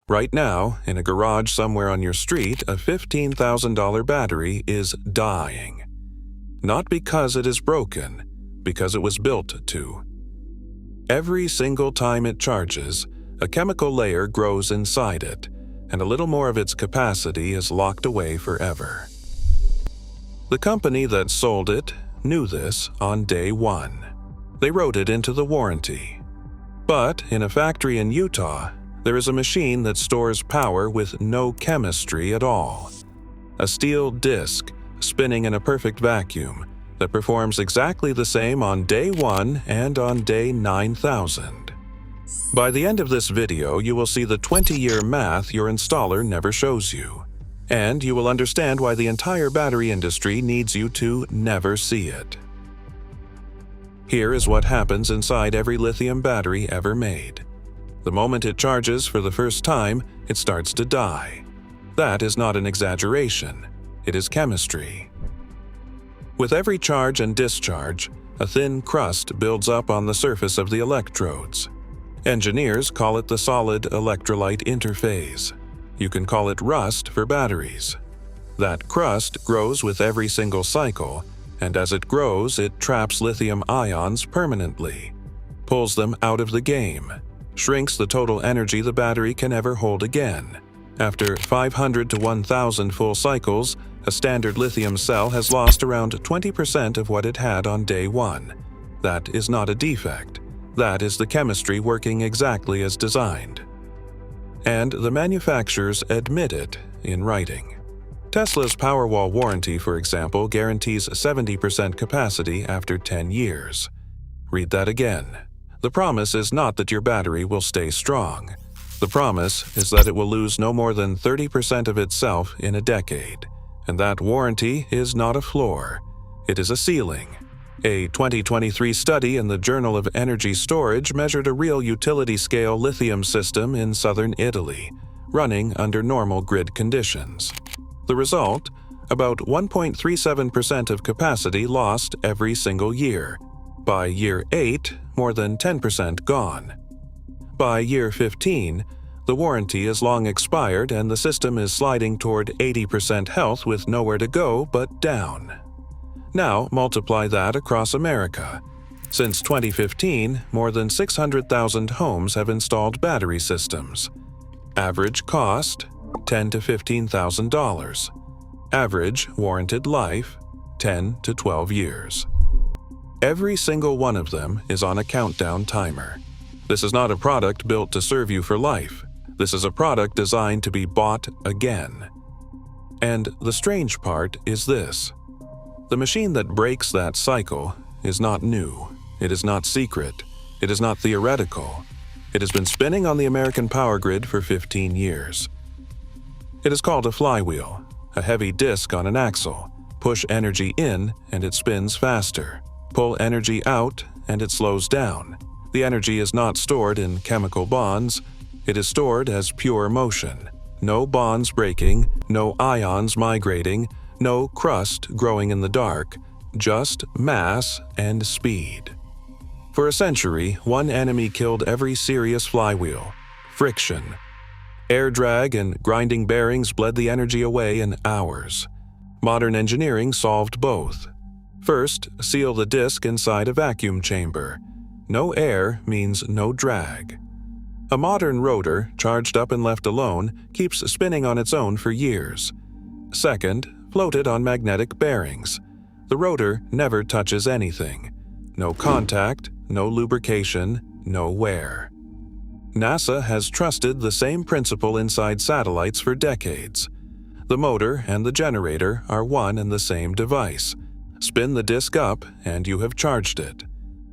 Right now, in a garage somewhere on your street, a $15,000 battery is dying. Not because it is broken, because it was built to. Every single time it charges, a chemical layer grows inside it, and a little more of its capacity is locked away forever. The company that sold it knew this on day one. They wrote it into the warranty. But in a factory in Utah, there is a machine that stores power with no chemistry at all. A steel disc spinning in a perfect vacuum that performs exactly the same on day 1 and on day 9,000. By the end of this video, you will see the 20-year math your installer never shows you, and you will understand why the entire battery industry needs you to never see it. Here is what happens inside every lithium battery ever made. The moment it charges for the first time, it starts to die. That is not an exaggeration. It is chemistry. With every charge and discharge, a thin crust builds up on the surface of the electrodes. Engineers call it the solid electrolyte interphase. You can call it rust for batteries. That crust grows with every single cycle, and as it grows, it traps lithium ions permanently, pulls them out of the game, shrinks the total energy the battery can ever hold again. After 500 to 1,000 full cycles, a standard lithium cell has lost around 20% of what it had on day 1. That is not a defect. That is the chemistry working exactly as designed. And the manufacturers admit it in writing. Tesla's Powerwall warranty, for example, guarantees 70% capacity after 10 years. Read that again. The promise is not that your battery will stay strong. The promise is that it will lose no more than 30% of itself in a decade. And that warranty is not a floor. It is a ceiling. A 2023 study in the Journal of Energy Storage measured a real utility-scale lithium system in southern Italy, running under normal grid conditions. The result? About 1.37% of capacity lost every single year. By year 8, more than 10% gone. By year 15, the warranty is long expired and the system is sliding toward 80% health with nowhere to go but down. Now multiply that across America. Since 2015, more than 600,000 homes have installed battery systems. Average cost, $10,000 to $15,000. Average warranted life, 10 to 12 years. Every single one of them is on a countdown timer. This is not a product built to serve you for life. This is a product designed to be bought again. And the strange part is this. The machine that breaks that cycle is not new. It is not secret. It is not theoretical. It has been spinning on the American power grid for 15 years. It is called a flywheel, a heavy disc on an axle. Push energy in and it spins faster. Pull energy out and it slows down. The energy is not stored in chemical bonds. It is stored as pure motion. No bonds breaking, no ions migrating, no crust growing in the dark, just mass and speed. For a century, one enemy killed every serious flywheel: friction. Air drag and grinding bearings bled the energy away in hours. Modern engineering solved both. First, seal the disc inside a vacuum chamber. No air means no drag. A modern rotor, charged up and left alone, keeps spinning on its own for years. Second, float it on magnetic bearings. The rotor never touches anything. No contact, no lubrication, no wear. NASA has trusted the same principle inside satellites for decades. The motor and the generator are one and the same device. Spin the disk up and you have charged it.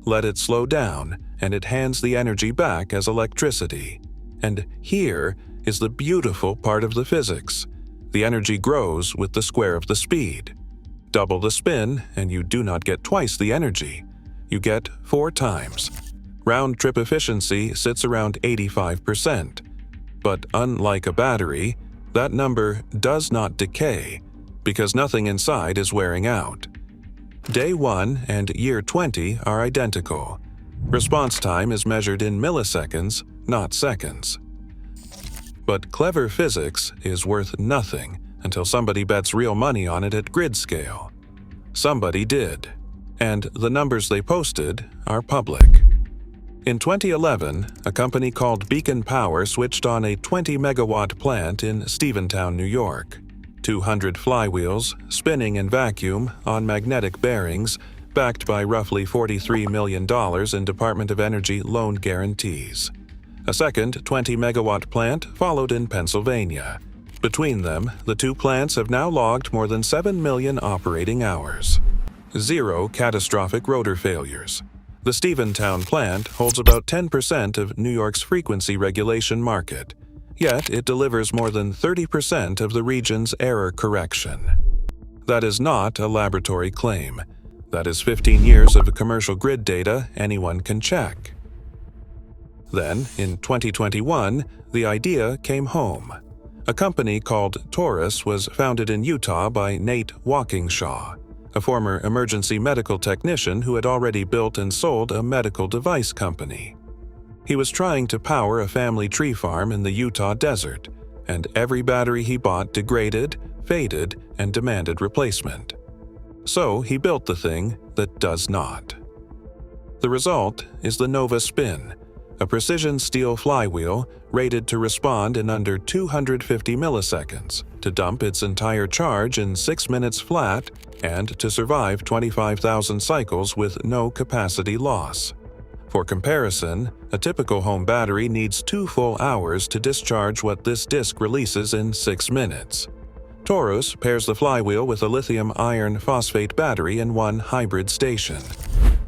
Let it slow down and it hands the energy back as electricity. And here is the beautiful part of the physics. The energy grows with the square of the speed. Double the spin and you do not get twice the energy. You get 4 times. Round-trip efficiency sits around 85%. But unlike a battery, that number does not decay because nothing inside is wearing out. Day 1 and year 20 are identical. Response time is measured in milliseconds, not seconds. But clever physics is worth nothing until somebody bets real money on it at grid scale. Somebody did, and the numbers they posted are public. In 2011, a company called Beacon Power switched on a 20-megawatt plant in Stephentown, New York. 200 flywheels, spinning in vacuum on magnetic bearings, backed by roughly $43 million in Department of Energy loan guarantees. A second 20-megawatt plant followed in Pennsylvania. Between them, the two plants have now logged more than 7 million operating hours. 0 catastrophic rotor failures. The Stephentown plant holds about 10% of New York's frequency regulation market, yet it delivers more than 30% of the region's error correction. That is not a laboratory claim. That is 15 years of commercial grid data anyone can check. Then, in 2021, the idea came home. A company called Taurus was founded in Utah by Nate Walkingshaw, a former emergency medical technician who had already built and sold a medical device company. He was trying to power a family tree farm in the Utah desert, and every battery he bought degraded, faded, and demanded replacement. So he built the thing that does not. The result is the Nova Spin, a precision steel flywheel rated to respond in under 250 milliseconds, to dump its entire charge in 6 minutes flat, and to survive 25,000 cycles with no capacity loss. For comparison, a typical home battery needs 2 full hours to discharge what this disc releases in 6 minutes. Taurus pairs the flywheel with a lithium iron phosphate battery in one hybrid station.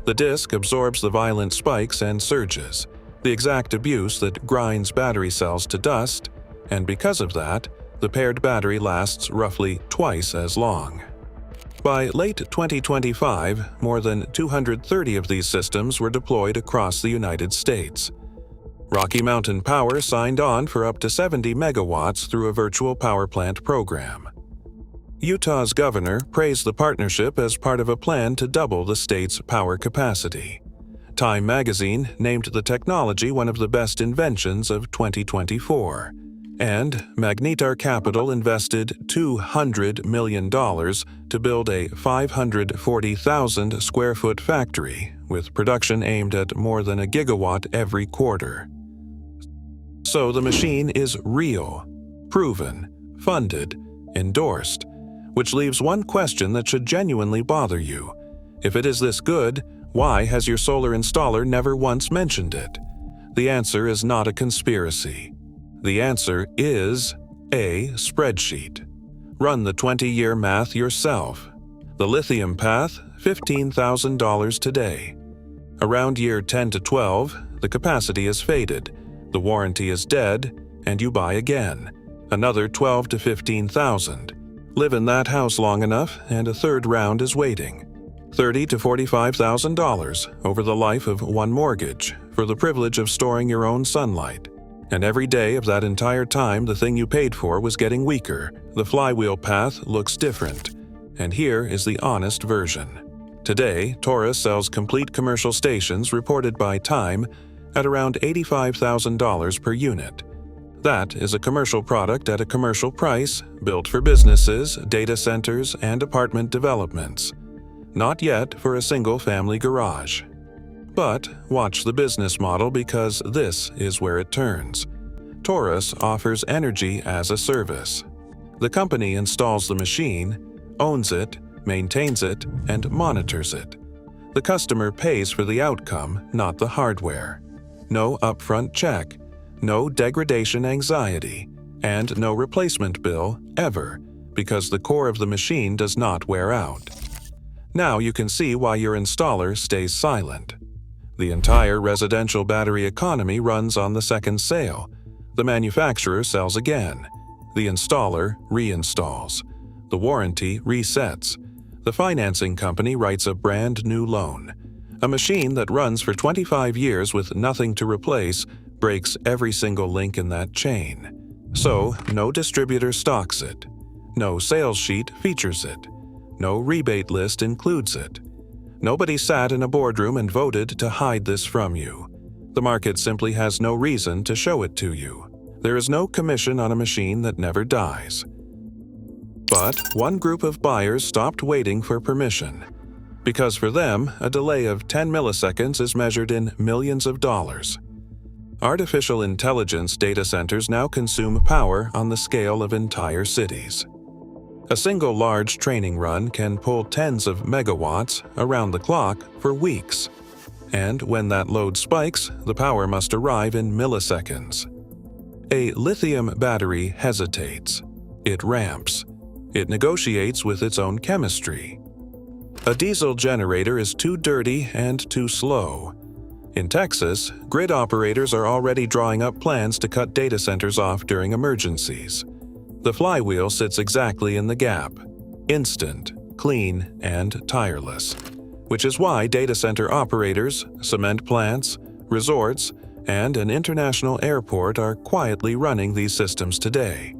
The disc absorbs the violent spikes and surges, the exact abuse that grinds battery cells to dust, and because of that, the paired battery lasts roughly twice as long. By late 2025, more than 230 of these systems were deployed across the United States. Rocky Mountain Power signed on for up to 70 megawatts through a virtual power plant program. Utah's governor praised the partnership as part of a plan to double the state's power capacity. Time magazine named the technology one of the best inventions of 2024, and Magnetar Capital invested $200 million to build a 540,000 square foot factory with production aimed at more than a gigawatt every quarter. So the machine is real, proven, funded, endorsed, which leaves one question that should genuinely bother you. If it is this good, why has your solar installer never once mentioned it? The answer is not a conspiracy. The answer is a spreadsheet. Run the 20-year math yourself. The lithium path, $15,000 today. Around year 10 to 12, the capacity is faded, the warranty is dead, and you buy again. Another 12 to 15,000. Live in that house long enough, and a third round is waiting. $30,000 to $45,000 over the life of one mortgage for the privilege of storing your own sunlight. And every day of that entire time the thing you paid for was getting weaker. The flywheel path looks different. And here is the honest version. Today, Taurus sells complete commercial stations reported by Time at around $85,000 per unit. That is a commercial product at a commercial price, built for businesses, data centers, and apartment developments. Not yet for a single-family garage. But watch the business model because this is where it turns. Taurus offers energy as a service. The company installs the machine, owns it, maintains it, and monitors it. The customer pays for the outcome, not the hardware. No upfront check, no degradation anxiety, and no replacement bill ever, because the core of the machine does not wear out. Now you can see why your installer stays silent. The entire residential battery economy runs on the second sale. The manufacturer sells again. The installer reinstalls. The warranty resets. The financing company writes a brand new loan. A machine that runs for 25 years with nothing to replace breaks every single link in that chain. So, no distributor stocks it. No sales sheet features it. No rebate list includes it. Nobody sat in a boardroom and voted to hide this from you. The market simply has no reason to show it to you. There is no commission on a machine that never dies. But one group of buyers stopped waiting for permission, because for them, a delay of 10 milliseconds is measured in millions of dollars. Artificial intelligence data centers now consume power on the scale of entire cities. A single large training run can pull tens of megawatts around the clock for weeks. And when that load spikes, the power must arrive in milliseconds. A lithium battery hesitates. It ramps. It negotiates with its own chemistry. A diesel generator is too dirty and too slow. In Texas, grid operators are already drawing up plans to cut data centers off during emergencies. The flywheel sits exactly in the gap, instant, clean, and tireless, which is why data center operators, cement plants, resorts, and an international airport are quietly running these systems today.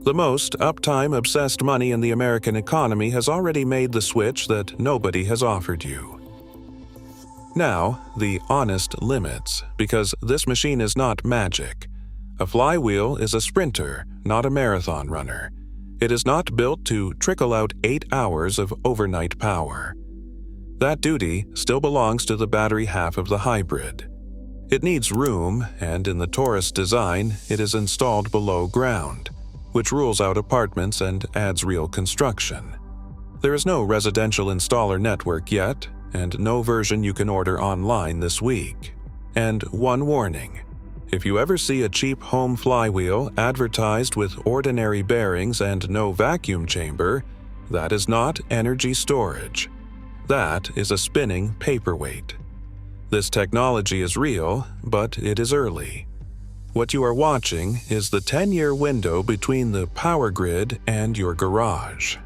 The most uptime-obsessed money in the American economy has already made the switch that nobody has offered you. Now, the honest limits, because this machine is not magic. A flywheel is a sprinter, not a marathon runner. It is not built to trickle out 8 hours of overnight power. That duty still belongs to the battery half of the hybrid. It needs room, and in the Taurus design, it is installed below ground, which rules out apartments and adds real construction. There is no residential installer network yet, and no version you can order online this week. And one warning: if you ever see a cheap home flywheel advertised with ordinary bearings and no vacuum chamber, that is not energy storage. That is a spinning paperweight. This technology is real, but it is early. What you are watching is the 10-year window between the power grid and your garage.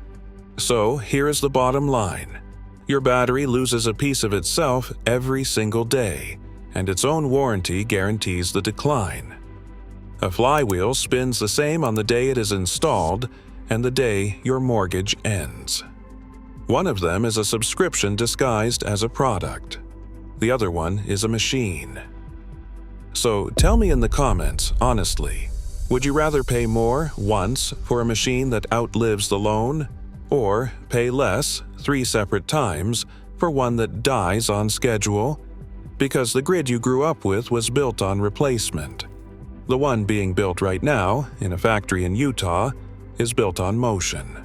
So here is the bottom line. Your battery loses a piece of itself every single day, and its own warranty guarantees the decline. A flywheel spins the same on the day it is installed and the day your mortgage ends. One of them is a subscription disguised as a product. The other one is a machine. So tell me in the comments, honestly, would you rather pay more once for a machine that outlives the loan, or pay less 3 separate times for one that dies on schedule? Because the grid you grew up with was built on replacement. The one being built right now, in a factory in Utah, is built on motion.